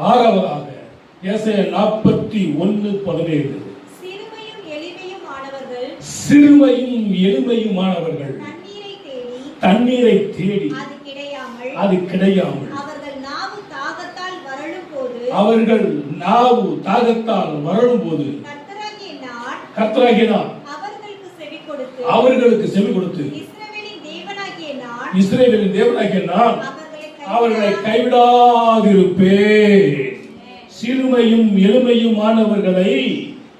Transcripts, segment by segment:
ஆறாவதாக ஏசாயா 41:17 சிறுமையும் எளிமையுமானவர்கள் தண்ணீரை தேடி அது கிடையாமல் அவர்கள் நாவு தாகத்தால் வறளும் போது கர்த்தராகிய நான் அவர்களுக்கு செவி கொடுத்து இஸ்ரவேலின் தேவனாகிய நான் அவர்களை கைவிடாதிருப்பேன். சிறுமையும் எளிமையுமானவர்களை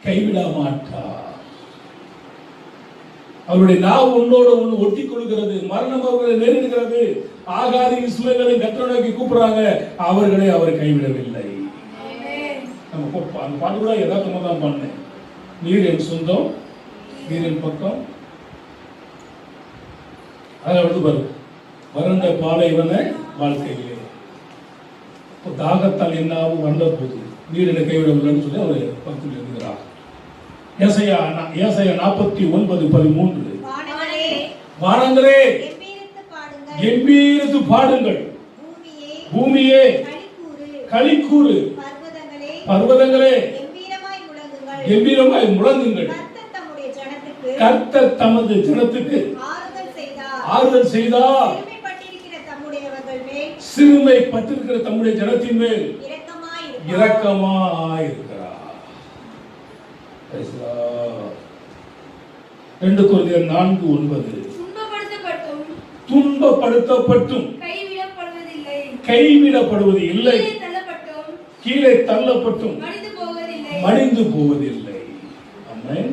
கைவிட மாட்டார். அவருடைய நாவு ஒன்றோடு ஒன்று ஒட்டி கொள்கிறது. மரணம் அவர்களை நேரிடுகிறது. ஆகாதி இஸ்ரவேலை கர்த்தரை நோக்கி கூப்பிடுறாங்க. அவர்களை அவர் கைவிடவில்லை. நம்ம அந்த பாட்டு கூட யதார்த்தமா தான் பண்ணேன். நீர் என் சொந்தம், நீர் என் பக்கம். அதில் பாரு, வறண்ட பாலைவன வாழ்க்கையிலே தாகத்தால் என்னாவும் வந்த போது நீர் என்னை கைவிடவில்லைன்னு சொல்லி அவர் பக்தியில் எழுதுகிறார். ஏசாயா 49:13 வானங்களே கெம்பீரித்து பாடுங்கள், பூமியே களிக்கூறு, பர்வதங்களே கெம்பீரமாய் முழங்குங்கள். கர்த்தர் தமது ஜனத்துக்கு ஆறுதல் செய்தார். சிறுமைப்பட்டிருக்கிற தம்முடைய ஜனத்தின் மேல் இரக்கமாய் இருக்கிறார். 2 கொரிந்தியர் 4:9 துன்பப்படுத்தப்பட்டும் கைவிடப்படுவது இல்லை, கீழே தள்ளப்பட்டும் மடிந்து போவதில்லை. ஆமென்.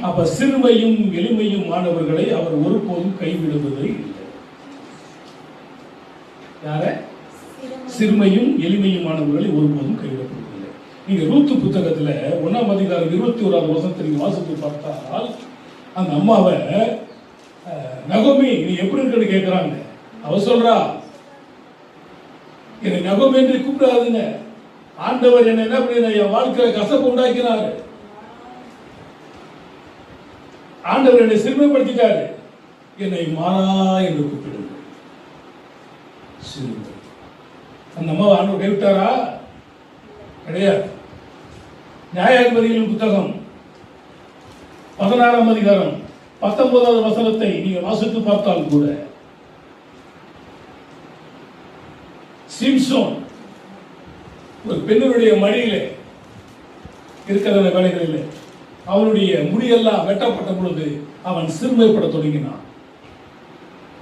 அப்ப சிறுமையும் எளிமையும் மாணவர்களை அவர் ஒருபோதும் கைவிடுவது இல்லை. யார? சிறுமையும் எளிமையும் மாணவர்களை ஒருபோதும் கைவிடப்படுவதில்லை. நீங்க ரூத்து புத்தகத்துல 1ஆம் அதிகாரம் 21வது வசனத்தை நீங்க வாசித்து பார்த்தால் அந்த அம்மாவை நகோமி நீ எப்படி இருக்குன்னு கேட்கிறாங்க. அவ சொல்றா, என்னை நகோமி என்று கூப்பிடாதுங்க, ஆண்டவர் என்ன பண்ண என் வாழ்க்கையில கசப்பு உண்டாக்கினாரு, ஆண்டவர் என்னை சிறுமைப்படுத்திட்டாரு, என்னை மாறா என்று கூப்பிடுங்க. சிறுமை. அந்த அம்மாவை ஆண்டவர் கைவிட்டாரா? கிடையாது. நியாயாதிபதிகளின் புத்தகம் 16ஆம் அதிகாரம் 19வது வசனத்தை நீங்க வாசித்து பார்த்தால் கூட சிம்சோன் ஒரு பெண்ணுடைய மடியிலே இருக்கிற வேலைகளில் அவனுடைய முடியெல்லாம் வெட்டப்பட்ட பொழுது அவன் சிறுமைப்பட தொடங்கினான்.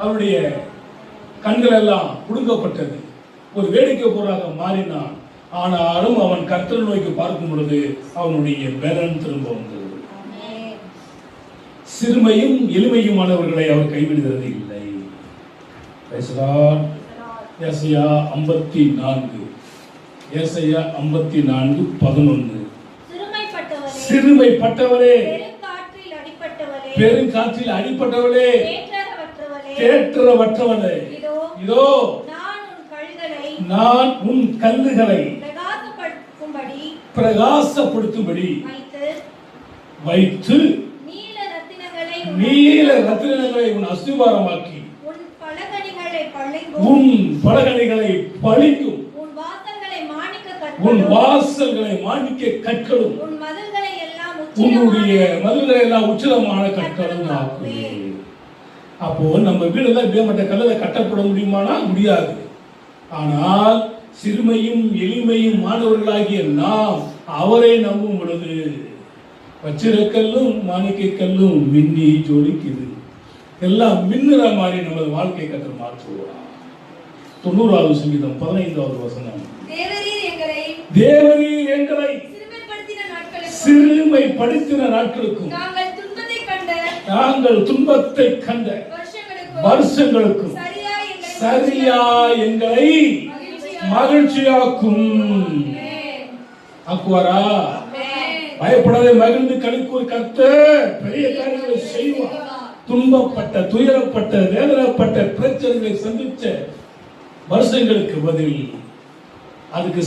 அவனுடைய கண்கள் எல்லாம் புடுங்கப்பட்டது. ஒரு வேடிக்கை பொருளாக மாறினான். ஆனாலும் அவன் கர்த்தரை நோக்கி பார்க்கும் பொழுது அவனுடைய பலன் திரும்ப வந்தது. சிறுமையும் எளிமையுமானவர்களை அவர் கைவிடுகிறது இல்லை. ஏசாயா 54:11 சிறுமைப்பட்டவரே, பெருங்காற்றில் அடிப்பட்டவளே, தேற்றரவற்றவளே, இதோ நான் உன் கல்லுகளை பிரகாசப்படுத்தும்படி வைத்து நீல ரத்தினங்களை உன் அஸ்திவாரமாக்கி உன் பலகணிகளை பழிக்கும், உன் வாசல்களை மாணிக்க கற்களும், உன்னுடைய மதில்களை எல்லாம் உச்சிதமான கற்களும் ஆக்குவேன். அப்போ நம்ம வீடுல இப்படியாப்பட்ட கல்லில் கட்டப்பட முடியுமானா? முடியாது. ஆனால் சிறுமையும் எளிமையும் மாணவர்களாகிய நாம் அவரை நம்பும் பொழுது வச்சிரக்கல்லும் மாணிக்க கல்லும் மின்னி ஜொலிக்குது. எல்லாம் மின்னுற மாதிரி நமது வாழ்க்கை கற்று மாற்றுவார். 90வது சங்கீதம் 15வது வசனம், தேவரீர் எங்களை சிறுமைப்படுத்தின நாட்களுக்கும் நாங்கள் துன்பத்தை கண்ட வருஷங்களுக்கும் சரியா எங்களை மகிழ்ச்சியாக்கும். ஆக்குவாரா? பயப்படாத, மகிழ்ந்து களிக்கூர் கர்த்தர் பெரிய காரியங்களை செய்வார். துன்பப்பட்ட, துயரப்பட்ட, வேதனைப்பட்ட பிரச்சனைகளை சந்திச்ச வருஷங்களுக்கு பதில் அதுக்கு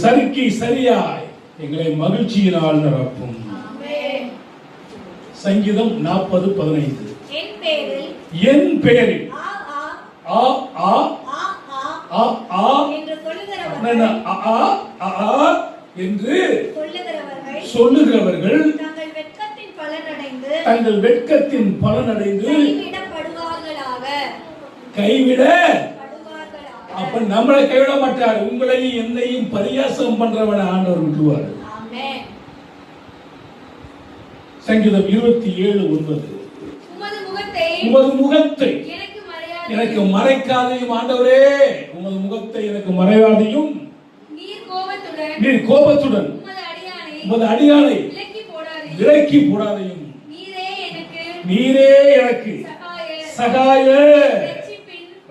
சரியாய் எங்களை மகிழ்ச்சியினால் நிரப்பும். சங்கீதம் 40:15 என் பெயரில் என்று சொல்லுகிறவர்கள் தங்கள் வெட்கத்தின் பலனடைந்து கைவிட. அப்ப நம்மளை கைவிட மாட்டார். உங்களையும் என்னையும் பரியாசம் பண்றவனை ஆண்டவர் விட்டுவார். சங்கீதம் 27:9 உமது முகத்தை எனக்கு மறைக்காதையும் ஆண்டவரே, உமது முகத்தை எனக்கு மறைக்காதையும் நீர் கோபத்துடன் உமது அடியானை விலக்கி போடாதையும் நீரே எனக்கு சகாய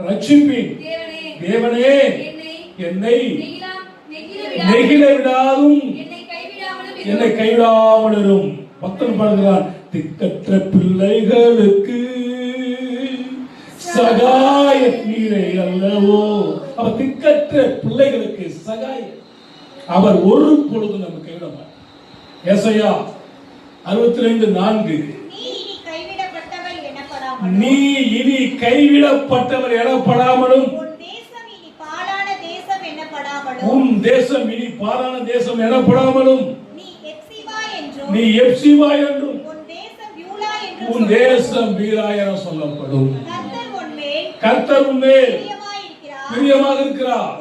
ரட்சிப்பின் தேவனே, என்னை நெகிழ விடாதும் என்னை கைவிடாமலும். பக்தன் பாடுகிறான், திக்கற்ற பிள்ளைகளுக்கு சகாய நீரே அல்லவோ. அவர் திக்கற்ற பிள்ளைகளுக்கு சகாய. அவர் ஒரு பொழுது நம்ம கைவிட மாட்டார். ஏசாயா 62:4 நீ இனி கைவிடப்பட்டவர் எனப்படாமலும் உன் தேசம் இனி பாழான தேசம் எனப்படாமலும் நீ எப்சிவா என்றும் உன் தேசம் பீலா என சொல்லப்படும். கர்த்தர் உன்மேல் பிரியமாக இருக்கிறார்,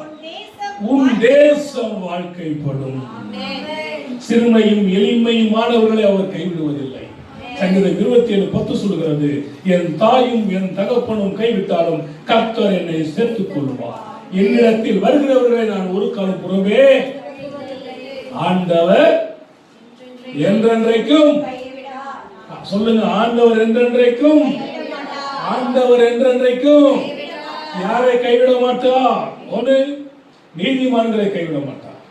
உன் தேசம் வாழ்க்கைப்படும். சிறுமையும் எளிமையும் மாணவர்களை அவர் கைவிடுவதில்லை. சங்கீதம் 27:10 சொல்கிறது, என் தாயும் என் தகப்பனும் கைவிட்டாலும் கர்த்தர் என்னை சேர்த்துக் கொள்வார். என்னிடத்தில் வருகிறவர்களை நான் ஒரு காலம் புறவே. ஆண்டவர் என்றென்றைக்கும் சொல்லுங்க, ஆண்டவர் என்றென்றைக்கும். ஆண்டவர் என்றென்றைக்கும் யாரை கைவிட மாட்டார்? 1, நீதிமான்களை கைவிட மாட்டார்.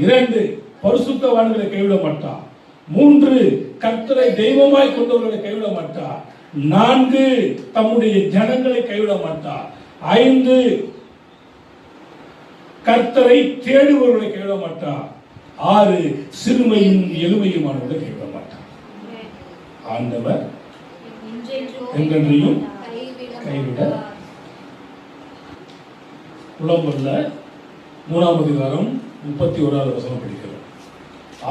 2, பரிசுத்தவான்களை கைவிட மாட்டார். 3, கர்த்தரை தெய்வமாய் கொண்டவர்களை கைவிட மாட்டார். 4, தம்முடைய ஜனங்களை கைவிட மாட்டார். 5, கர்த்தரை தேடுபவர்களை கைவிட மாட்டார். 6, சிறுமையும் எளிமையுமானவர்களை கைவிட மாட்டார். ஆண்டவர் என்றென்றையும் கைவிட. புலம்பல்ல 3ஆம் அதிகாரம் 31வது வசனம் படிக்கிறோம்.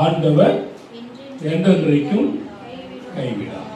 ஆண்டவர் என்றென்றைக்கும் கைவிடார்.